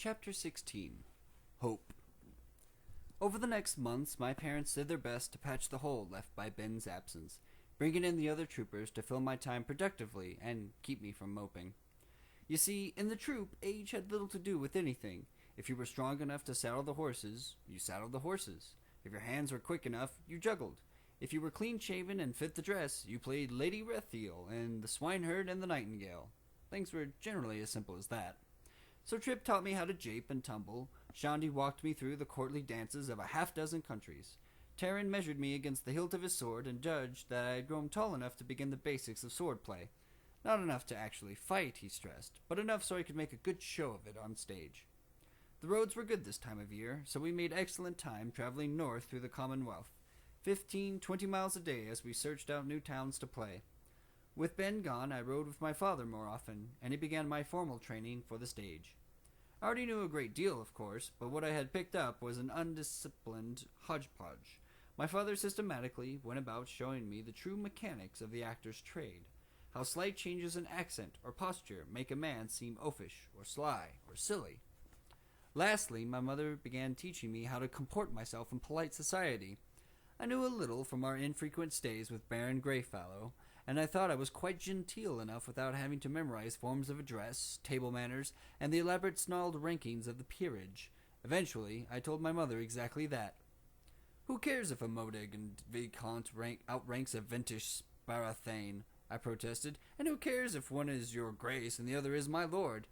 Chapter 16. Hope. Over the next months, my parents did their best to patch the hole left by Ben's absence, bringing in the other troopers to fill my time productively and keep me from moping. You see, in the troop, age had little to do with anything. If you were strong enough to saddle the horses, you saddled the horses. If your hands were quick enough, you juggled. If you were clean-shaven and fit the dress, you played Lady Rethiel and the swineherd and the nightingale. Things were generally as simple as that. So Trip taught me how to jape and tumble. Shandy walked me through the courtly dances of a half-dozen countries. Taran measured me against the hilt of his sword and judged that I had grown tall enough to begin the basics of swordplay. Not enough to actually fight, he stressed, but enough so I could make a good show of it on stage. The roads were good this time of year, so we made excellent time traveling north through the Commonwealth, 15-20 miles a day as we searched out new towns to play. With Ben gone, I rode with my father more often, and he began my formal training for the stage. I already knew a great deal, of course, but what I had picked up was an undisciplined hodgepodge. My father systematically went about showing me the true mechanics of the actor's trade, how slight changes in accent or posture make a man seem oafish or sly or silly. Lastly, my mother began teaching me how to comport myself in polite society. I knew a little from our infrequent stays with Baron Greyfallow, and I thought I was quite genteel enough without having to memorize forms of address, table manners, and the elaborate snarled rankings of the peerage. Eventually, I told my mother exactly that. Who cares if a Modig and Viscount outranks a Vintish Sparathane? I protested. And who cares if one is your grace and the other is my lord?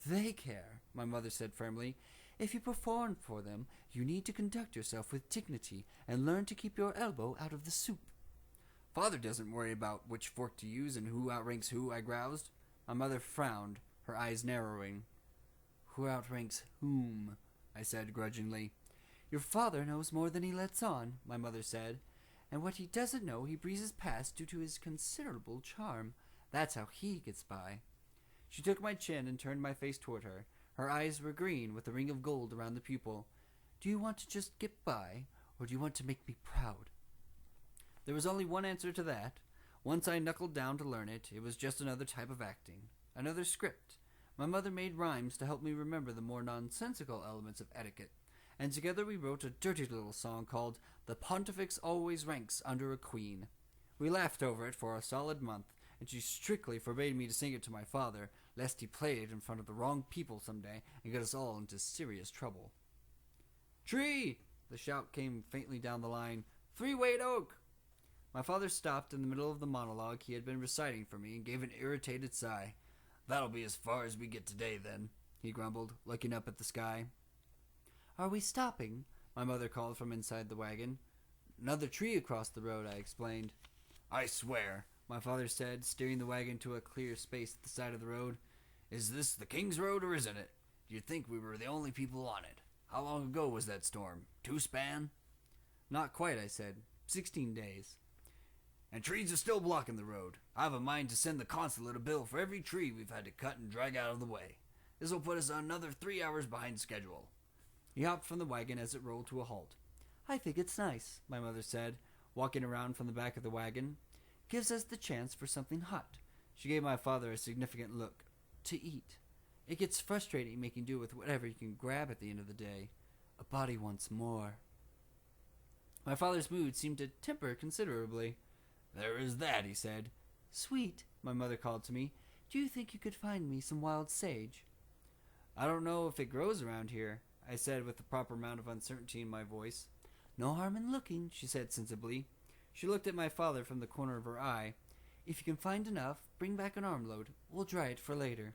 They care, my mother said firmly. If you perform for them, you need to conduct yourself with dignity and learn to keep your elbow out of the soup. Father doesn't worry about which fork to use and who outranks who, I groused. My mother frowned, her eyes narrowing. Who outranks whom? I said grudgingly. Your father knows more than he lets on, my mother said, and what he doesn't know he breezes past due to his considerable charm. That's how he gets by. She took my chin and turned my face toward her. Her eyes were green with a ring of gold around the pupil. Do you want to just get by, or do you want to make me proud? There was only one answer to that. Once I knuckled down to learn it, it was just another type of acting, another script. My mother made rhymes to help me remember the more nonsensical elements of etiquette, and together we wrote a dirty little song called The Pontifex Always Ranks Under a Queen. We laughed over it for a solid month, and she strictly forbade me to sing it to my father, lest he play it in front of the wrong people someday and get us all into serious trouble. Tree! The shout came faintly down the line. Three-weight oak! My father stopped in the middle of the monologue he had been reciting for me and gave an irritated sigh. That'll be as far as we get today, then, he grumbled, looking up at the sky. Are we stopping? My mother called from inside the wagon. Another tree across the road, I explained. I swear, my father said, steering the wagon to a clear space at the side of the road. Is this the King's Road or isn't it? You'd think we were the only people on it. How long ago was that storm? 2 span? Not quite, I said. 16 days. And trees are still blocking the road. I have a mind to send the consulate a bill for every tree we've had to cut and drag out of the way. This will put us another 3 hours behind schedule. He hopped from the wagon as it rolled to a halt. I think it's nice, my mother said, walking around from the back of the wagon. Gives us the chance for something hot. She gave my father a significant look. To eat. It gets frustrating making do with whatever you can grab at the end of the day. A body wants more. My father's mood seemed to temper considerably. There is that, he said. Sweet, my mother called to me. Do you think you could find me some wild sage? I don't know if it grows around here, I said with the proper amount of uncertainty in my voice. No harm in looking, she said sensibly. She looked at my father from the corner of her eye. If you can find enough, bring back an armload. We'll dry it for later.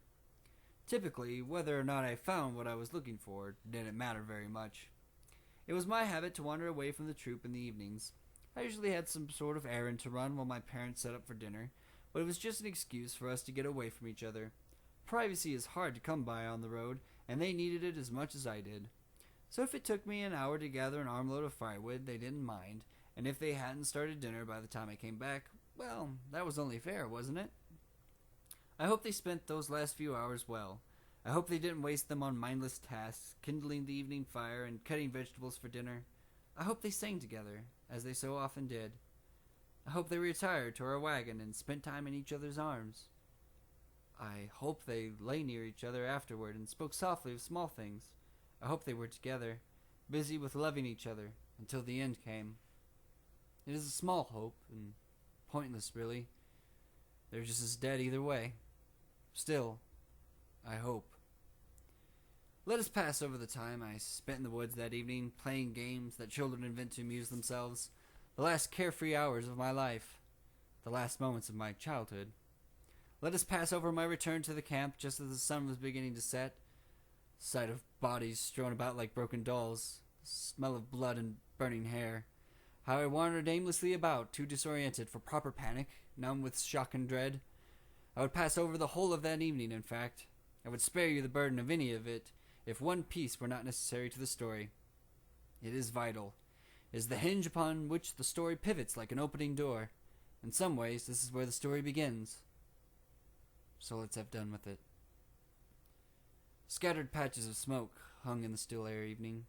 Typically, whether or not I found what I was looking for didn't matter very much. It was my habit to wander away from the troop in the evenings. I usually had some sort of errand to run while my parents set up for dinner, but it was just an excuse for us to get away from each other. Privacy is hard to come by on the road, and they needed it as much as I did. So if it took me an hour to gather an armload of firewood, they didn't mind, and if they hadn't started dinner by the time I came back, well, that was only fair, wasn't it? I hope they spent those last few hours well. I hope they didn't waste them on mindless tasks, kindling the evening fire and cutting vegetables for dinner. I hope they sang together, as they so often did. I hope they retired to our wagon and spent time in each other's arms. I hope they lay near each other afterward and spoke softly of small things. I hope they were together, busy with loving each other, until the end came. It is a small hope, and pointless, really. They're just as dead either way. Still, I hope. Let us pass over the time I spent in the woods that evening, playing games that children invent to amuse themselves. The last carefree hours of my life. The last moments of my childhood. Let us pass over my return to the camp just as the sun was beginning to set. Sight of bodies strewn about like broken dolls. Smell of blood and burning hair. How I wandered aimlessly about, too disoriented for proper panic, numb with shock and dread. I would pass over the whole of that evening, in fact. I would spare you the burden of any of it, if one piece were not necessary to the story. It is vital. It is the hinge upon which the story pivots like an opening door. In some ways, this is where the story begins. So let's have done with it. Scattered patches of smoke hung in the still air evening.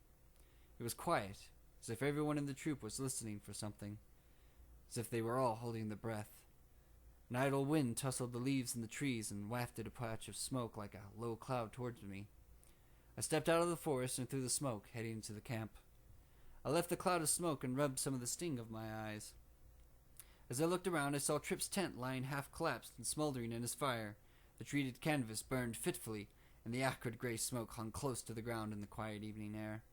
It was quiet, as if everyone in the troop was listening for something, as if they were all holding their breath. An idle wind tousled the leaves in the trees and wafted a patch of smoke like a low cloud towards me. I stepped out of the forest and through the smoke, heading into the camp. I left the cloud of smoke and rubbed some of the sting of my eyes. As I looked around, I saw Tripp's tent lying half collapsed and smoldering in his fire. The treated canvas burned fitfully, and the acrid gray smoke hung close to the ground in the quiet evening air.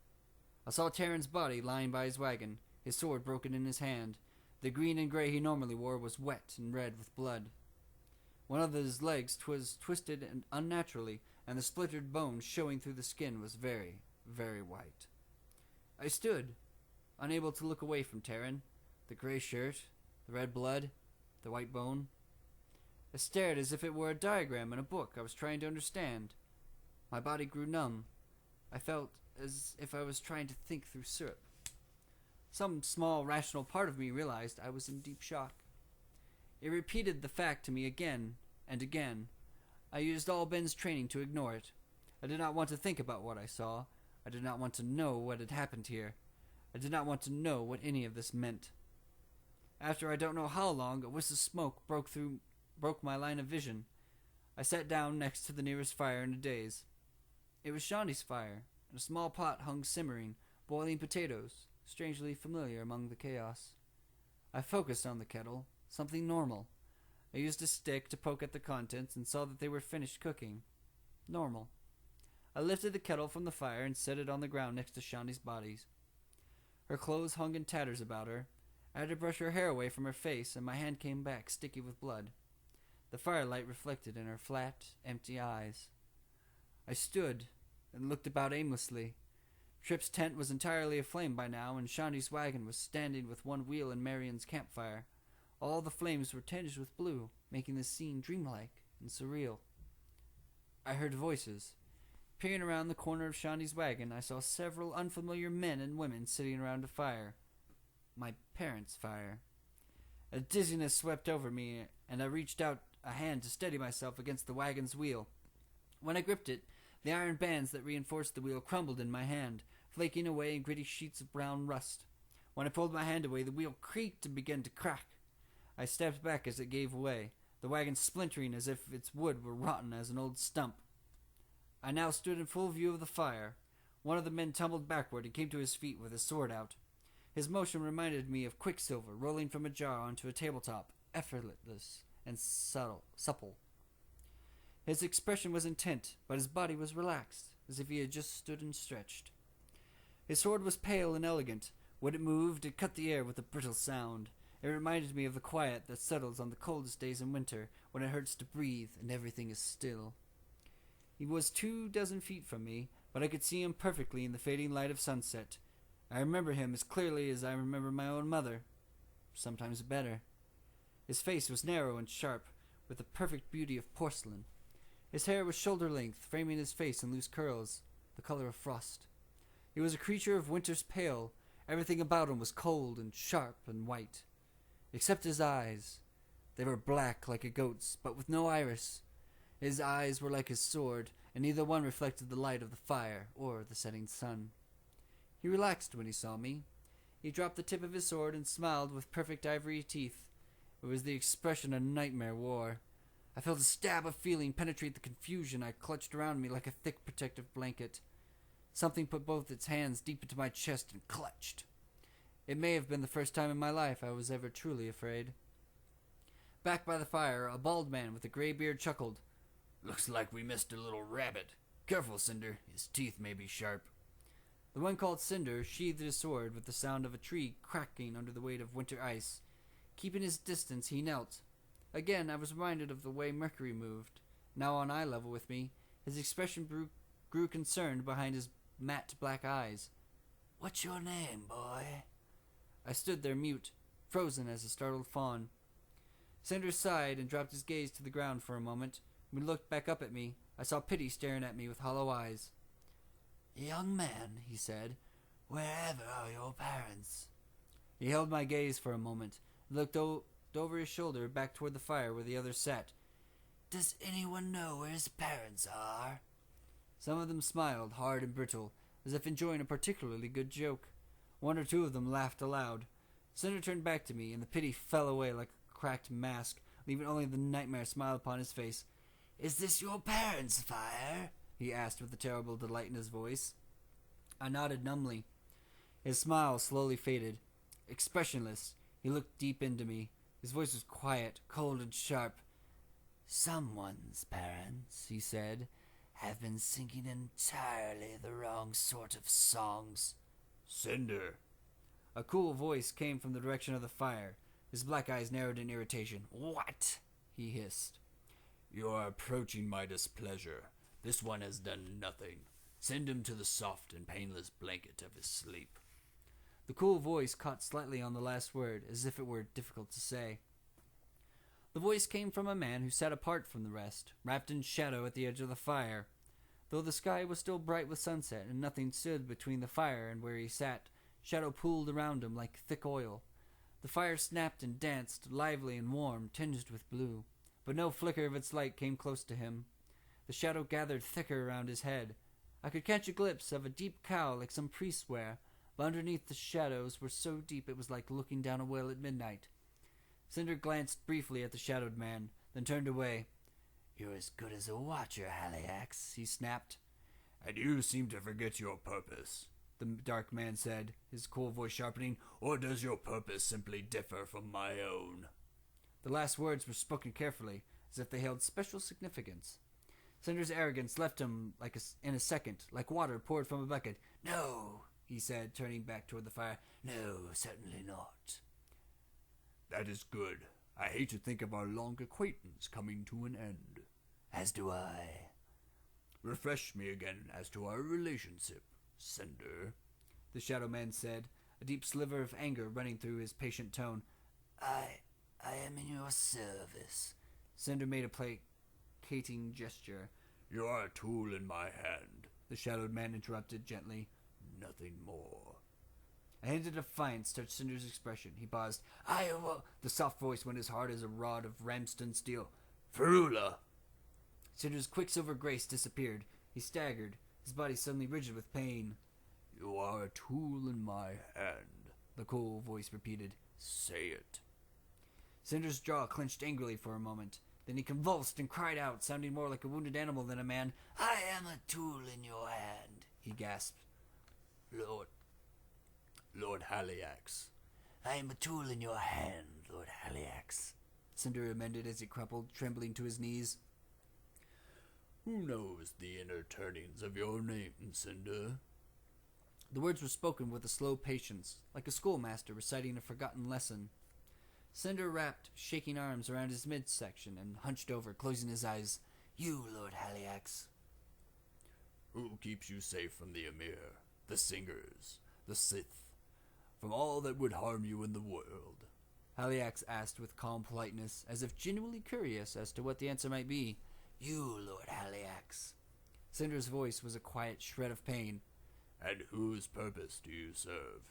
I saw Terran's body lying by his wagon, his sword broken in his hand. The green and gray he normally wore was wet and red with blood. One of his legs was twisted and unnaturally, and the splintered bone showing through the skin was very, very white. I stood, unable to look away from Terran, the gray shirt, the red blood, the white bone. I stared as if it were a diagram in a book I was trying to understand. My body grew numb. I felt as if I was trying to think through syrup. Some small, rational part of me realized I was in deep shock. It repeated the fact to me again and again. I used all Ben's training to ignore it. I did not want to think about what I saw. I did not want to know what had happened here. I did not want to know what any of this meant. After I don't know how long, a wisp of smoke broke my line of vision. I sat down next to the nearest fire in a daze. It was Shawnee's fire, and a small pot hung simmering, boiling potatoes, strangely familiar among the chaos. I focused on the kettle, something normal. I used a stick to poke at the contents and saw that they were finished cooking. Normal. I lifted the kettle from the fire and set it on the ground next to Shawnee's body. Her clothes hung in tatters about her. I had to brush her hair away from her face, and my hand came back, sticky with blood. The firelight reflected in her flat, empty eyes. I stood and looked about aimlessly. Tripp's tent was entirely aflame by now, and Shawnee's wagon was standing with one wheel in Marion's campfire. All the flames were tinged with blue, making the scene dreamlike and surreal. I heard voices. Peering around the corner of Shawnee's wagon, I saw several unfamiliar men and women sitting around a fire. My parents' fire. A dizziness swept over me, and I reached out a hand to steady myself against the wagon's wheel. When I gripped it, the iron bands that reinforced the wheel crumbled in my hand, flaking away in gritty sheets of brown rust. When I pulled my hand away, the wheel creaked and began to crack. I stepped back as it gave way, the wagon splintering as if its wood were rotten as an old stump. I now stood in full view of the fire. One of the men tumbled backward and came to his feet with his sword out. His motion reminded me of quicksilver rolling from a jar onto a tabletop, effortless and supple. His expression was intent, but his body was relaxed, as if he had just stood and stretched. His sword was pale and elegant. When it moved, it cut the air with a brittle sound. It reminded me of the quiet that settles on the coldest days in winter, when it hurts to breathe and everything is still. He was 24 feet from me, but I could see him perfectly in the fading light of sunset. I remember him as clearly as I remember my own mother, sometimes better. His face was narrow and sharp, with the perfect beauty of porcelain. His hair was shoulder-length, framing his face in loose curls, the color of frost. He was a creature of winter's pale. Everything about him was cold and sharp and white. Except his eyes. They were black like a goat's, but with no iris. His eyes were like his sword, and neither one reflected the light of the fire or the setting sun. He relaxed when he saw me. He dropped the tip of his sword and smiled with perfect ivory teeth. It was the expression a nightmare wore. I felt a stab of feeling penetrate the confusion I clutched around me like a thick protective blanket. Something put both its hands deep into my chest and clutched. It may have been the first time in my life I was ever truly afraid. Back by the fire, a bald man with a gray beard chuckled. "Looks like we missed a little rabbit. Careful, Cinder. His teeth may be sharp." The one called Cinder sheathed his sword with the sound of a tree cracking under the weight of winter ice. Keeping his distance, he knelt. Again, I was reminded of the way Mercury moved. Now on eye level with me, his expression grew concerned behind his matte black eyes. "What's your name, boy?" I stood there mute, frozen as a startled fawn. Cinder sighed and dropped his gaze to the ground for a moment. When he looked back up at me, I saw pity staring at me with hollow eyes. "Young man," he said, "wherever are your parents?" He held my gaze for a moment, and looked over his shoulder back toward the fire where the others sat. "Does anyone know where his parents are?" Some of them smiled, hard and brittle, as if enjoying a particularly good joke. One or two of them laughed aloud. Cinder turned back to me, and the pity fell away like a cracked mask, leaving only the nightmare smile upon his face. "Is this your parents' fire?" he asked with a terrible delight in his voice. I nodded numbly. His smile slowly faded. Expressionless, he looked deep into me. His voice was quiet, cold, and sharp. "Someone's parents," he said, "have been singing entirely the wrong sort of songs." "Cinder." A cool voice came from the direction of the fire. His black eyes narrowed in irritation. "What?" he hissed. "You are approaching my displeasure. This one has done nothing. Send him to the soft and painless blanket of his sleep." The cool voice caught slightly on the last word, as if it were difficult to say. The voice came from a man who sat apart from the rest, wrapped in shadow at the edge of the fire. Though the sky was still bright with sunset, and nothing stood between the fire and where he sat, shadow pooled around him like thick oil. The fire snapped and danced, lively and warm, tinged with blue, but no flicker of its light came close to him. The shadow gathered thicker around his head. I could catch a glimpse of a deep cowl like some priests wear, but underneath the shadows were so deep it was like looking down a well at midnight. Cinder glanced briefly at the shadowed man, then turned away. "You're as good as a watcher, Haliax," he snapped. "And you seem to forget your purpose," the dark man said, his cool voice sharpening. "Or does your purpose simply differ from my own?" The last words were spoken carefully, as if they held special significance. Cinder's arrogance left him in a second, like water poured from a bucket. "No," he said, turning back toward the fire. "No, certainly not." "That is good. I hate to think of our long acquaintance coming to an end." "As do I." "Refresh me again as to our relationship, Cinder," the shadow man said, a deep sliver of anger running through his patient tone. I am in your service." Cinder made a placating gesture. "You are a tool in my hand," the shadowed man interrupted gently. "Nothing more." A hint of defiance touched Cinder's expression. He paused. The soft voice went as hard as a rod of ramston steel. "Ferula!" Cinder's quicksilver grace disappeared. He staggered, his body suddenly rigid with pain. "You are a tool in my hand," the cool voice repeated. "Say it." Cinder's jaw clenched angrily for a moment. Then he convulsed and cried out, sounding more like a wounded animal than a man. "I am a tool in your hand," he gasped. Lord Haliax." "I am a tool in your hand, Lord Haliax," Cinder amended as he crumpled, trembling to his knees. "Who knows the inner turnings of your name, Cinder?" The words were spoken with a slow patience, like a schoolmaster reciting a forgotten lesson. Cinder wrapped shaking arms around his midsection and hunched over, closing his eyes. "You, Lord Haliax." "Who keeps you safe from the Emir, the Singers, the Sith, from all that would harm you in the world?" Haliax asked with calm politeness, as if genuinely curious as to what the answer might be. "You, Lord Haliax." Cinder's voice was a quiet shred of pain. "And whose purpose do you serve?"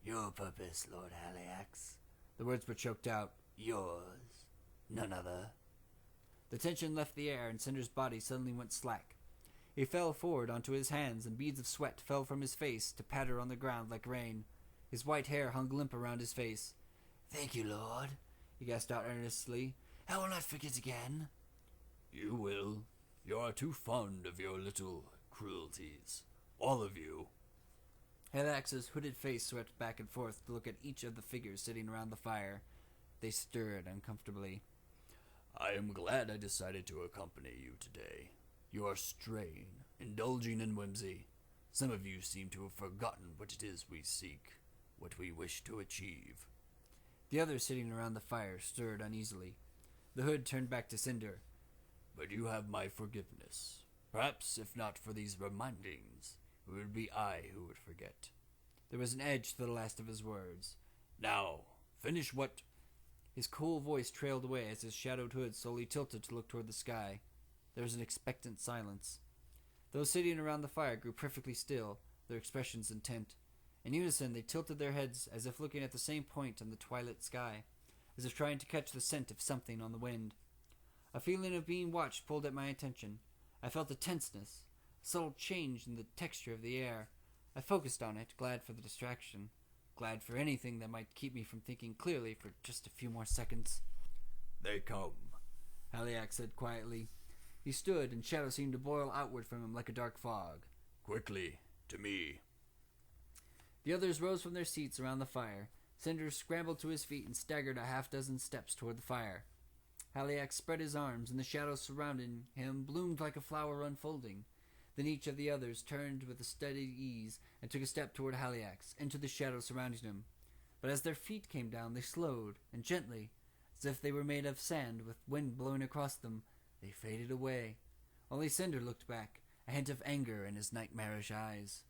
"Your purpose, Lord Haliax." The words were choked out. "Yours. None other." The tension left the air, and Cinder's body suddenly went slack. He fell forward onto his hands, and beads of sweat fell from his face to patter on the ground like rain. His white hair hung limp around his face. "Thank you, Lord," he gasped out earnestly. "I will not forget again." You will. You are too fond of your little cruelties. All of you. Haliax's hooded face swept back and forth to look at each of the figures sitting around the fire. They stirred uncomfortably. I am glad I decided to accompany you today. You are straying, indulging in whimsy. Some of you seem to have forgotten what it is we seek, what we wish to achieve. The others sitting around the fire stirred uneasily. The hood turned back to Cinder. But you have my forgiveness. Perhaps, if not for these remindings, it would be I who would forget. There was an edge to the last of his words. Now, finish what... His cool voice trailed away as his shadowed hood slowly tilted to look toward the sky. There was an expectant silence. Those sitting around the fire grew perfectly still, their expressions intent. In unison, they tilted their heads as if looking at the same point in the twilight sky, as if trying to catch the scent of something on the wind. A feeling of being watched pulled at my attention. I felt a tenseness, a subtle change in the texture of the air. I focused on it, glad for the distraction, glad for anything that might keep me from thinking clearly for just a few more seconds. They come, Haliax said quietly. He stood, and shadow seemed to boil outward from him like a dark fog. Quickly, to me. The others rose from their seats around the fire. Cinder scrambled to his feet and staggered a half-dozen steps toward the fire. Haliax spread his arms, and the shadows surrounding him bloomed like a flower unfolding. Then each of the others turned with a steady ease and took a step toward Haliax, into the shadows surrounding him. But as their feet came down, they slowed, and gently, as if they were made of sand with wind blowing across them, they faded away. Only Cinder looked back, a hint of anger in his nightmarish eyes.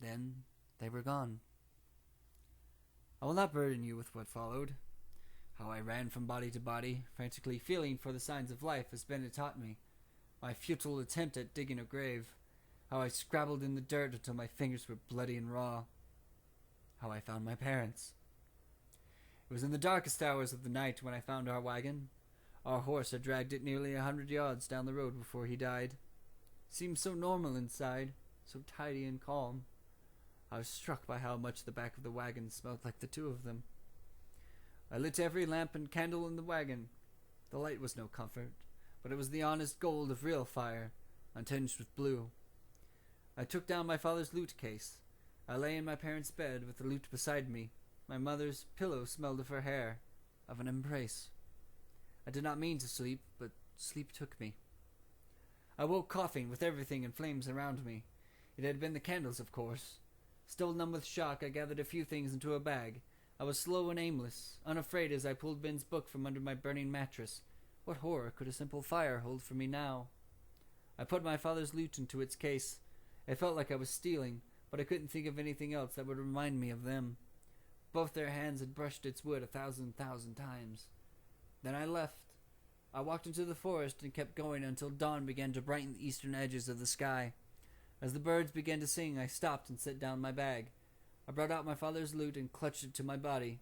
Then they were gone. I will not burden you with what followed. How I ran from body to body, frantically feeling for the signs of life as Bennett taught me. My futile attempt at digging a grave. How I scrabbled in the dirt until my fingers were bloody and raw. How I found my parents. It was in the darkest hours of the night when I found our wagon. Our horse had dragged it nearly 100 yards down the road before he died. It seemed so normal inside, so tidy and calm. I was struck by how much the back of the wagon smelled like the two of them. I lit every lamp and candle in the wagon. The light was no comfort, but it was the honest gold of real fire, untinged with blue. I took down my father's loot case. I lay in my parents' bed with the loot beside me. My mother's pillow smelled of her hair, of an embrace. I did not mean to sleep, but sleep took me. I woke coughing with everything in flames around me. It had been the candles, of course. Still numb with shock, I gathered a few things into a bag. I was slow and aimless, unafraid as I pulled Ben's book from under my burning mattress. What horror could a simple fire hold for me now? I put my father's loot into its case. It felt like I was stealing, but I couldn't think of anything else that would remind me of them. Both their hands had brushed its wood 1,000 times. Then I left. I walked into the forest and kept going until dawn began to brighten the eastern edges of the sky. As the birds began to sing, I stopped and set down my bag. I brought out my father's lute and clutched it to my body.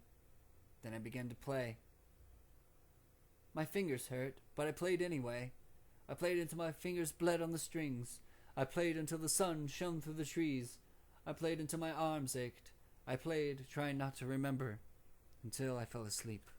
Then I began to play. My fingers hurt, but I played anyway. I played until my fingers bled on the strings. I played until the sun shone through the trees. I played until my arms ached. I played, trying not to remember, until I fell asleep.